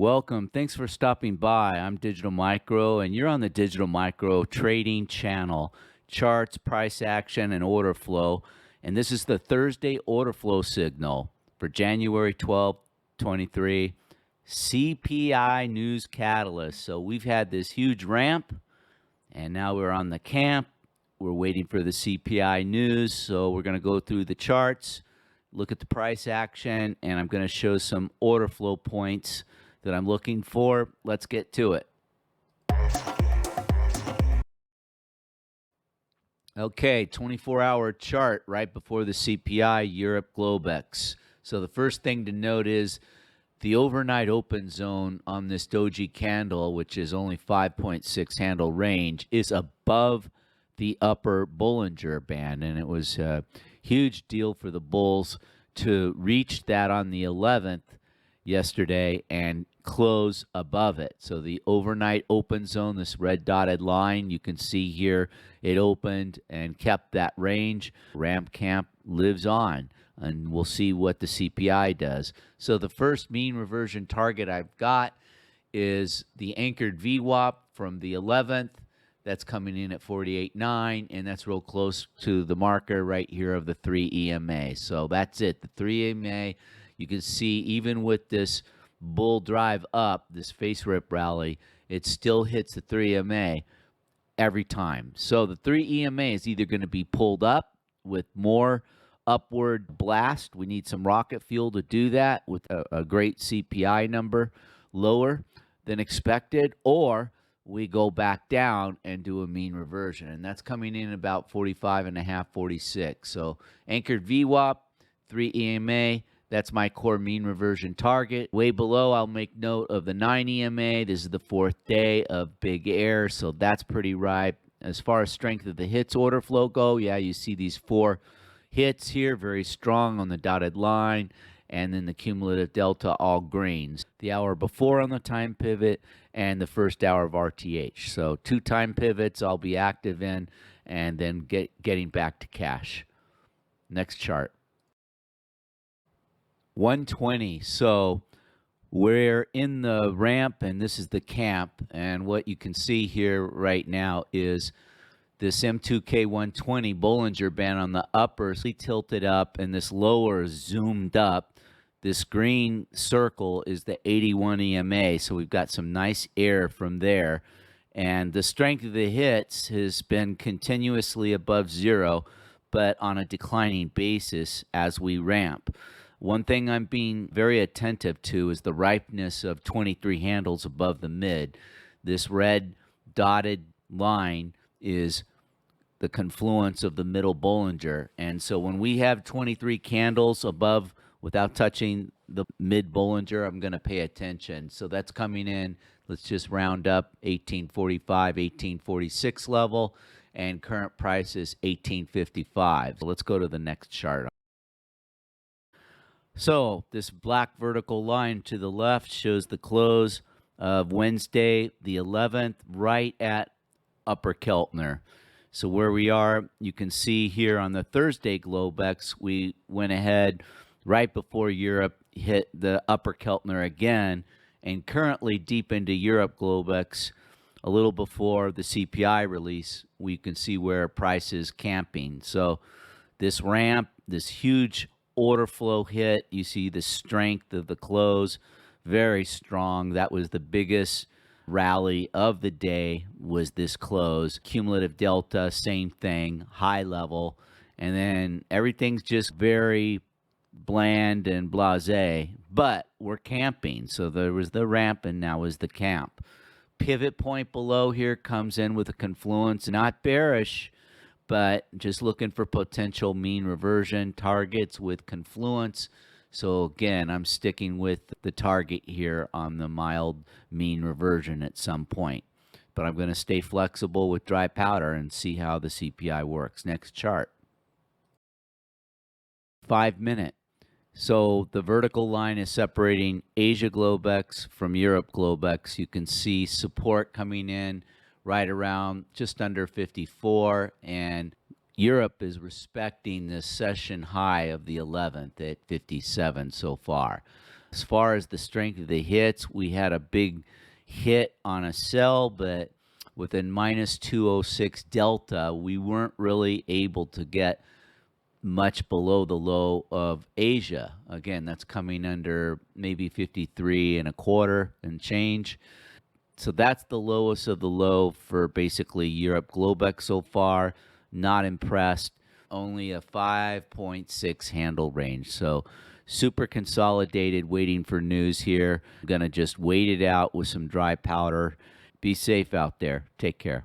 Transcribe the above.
Welcome. Thanks for stopping by. I'm Digital Micro, and you're on the Digital Micro trading channel. Charts, price action, and order flow. And this is the Thursday order flow signal for January 12th, 23. CPI news catalyst. So we've had this huge ramp, and now we're on the camp. We're waiting for the CPI news. So we're going to go through the charts, look at the price action, and I'm going to show some order flow points that I'm looking for. Let's get to it. Okay, 24-hour chart right before the CPI, Europe Globex. So the first thing to note is the overnight open zone on this doji candle, which is only 5.6 handle range, is above the upper Bollinger Band, and it was a huge deal for the bulls to reach that on the 11th yesterday and close above it. So the overnight open zone, this red dotted line, you can see here, it opened and kept that range. Ramp camp lives on, and we'll see what the CPI does. So the first mean reversion target I've got is the anchored VWAP from the 11th. That's coming in at 48.9, and that's real close to the marker right here of the 3 EMA. So that's it, the 3 EMA. You can see even with this bull drive up, this face rip rally, it still hits the 3 EMA every time. So the 3 EMA is either going to be pulled up with more upward blast. We need some rocket fuel to do that with a great CPI number lower than expected, or we go back down and do a mean reversion. And that's coming in about 45.5, 46. So anchored VWAP, 3 EMA, that's my core mean reversion target. Way below, I'll make note of the 9 EMA. This is the fourth day of big air, so that's pretty ripe. As far as strength of the hits order flow go, yeah, you see these 4 hits here, very strong on the dotted line, and then the cumulative delta, all greens. The hour before on the time pivot and the first hour of RTH. So 2 time pivots I'll be active in, and then getting back to cash. Next chart. 120. So we're in the ramp, and this is the camp. And what you can see here right now is this M2K 120 Bollinger Band on the upper tilted up, and this lower zoomed up. This green circle is the 81 EMA, so we've got some nice air from there. And the strength of the hits has been continuously above zero, but on a declining basis as we ramp. One thing I'm being very attentive to is the ripeness of 23 handles above the mid. This red dotted line is the confluence of the middle Bollinger. And so when we have 23 candles above without touching the mid Bollinger, I'm going to pay attention. So that's coming in, let's just round up, 1845, 1846 level, and current price is 1855. So let's go to the next chart. So this black vertical line to the left shows the close of Wednesday, the 11th, right at Upper Keltner. So where we are, you can see here on the Thursday Globex, we went ahead right before Europe hit the Upper Keltner again, and currently deep into Europe Globex, a little before the CPI release, we can see where price is camping. So this ramp, this huge order flow hit, you see the strength of the close, very strong. That was the biggest rally of the day, was this close. Cumulative delta, same thing, high level, and then everything's just very bland and blasé, but we're camping. So there was the ramp, and now is the camp. Pivot point below here comes in with a confluence, not bearish, but just looking for potential mean reversion targets with confluence. So again, I'm sticking with the target here on the mild mean reversion at some point. But I'm going to stay flexible with dry powder and see how the CPI works. Next chart. 5 minute. So the vertical line is separating Asia Globex from Europe Globex. You can see support coming in right around just under 54, and Europe is respecting this session high of the 11th at 57 so far. As far as the strength of the hits, we had a big hit on a sell, but with a minus 206 delta, we weren't really able to get much below the low of Asia. Again, that's coming under maybe 53 and a quarter and change. So that's the lowest of the low for basically Europe Globex so far. Not impressed. Only a 5.6 handle range. So super consolidated, waiting for news here. I'm going to just wait it out with some dry powder. Be safe out there. Take care.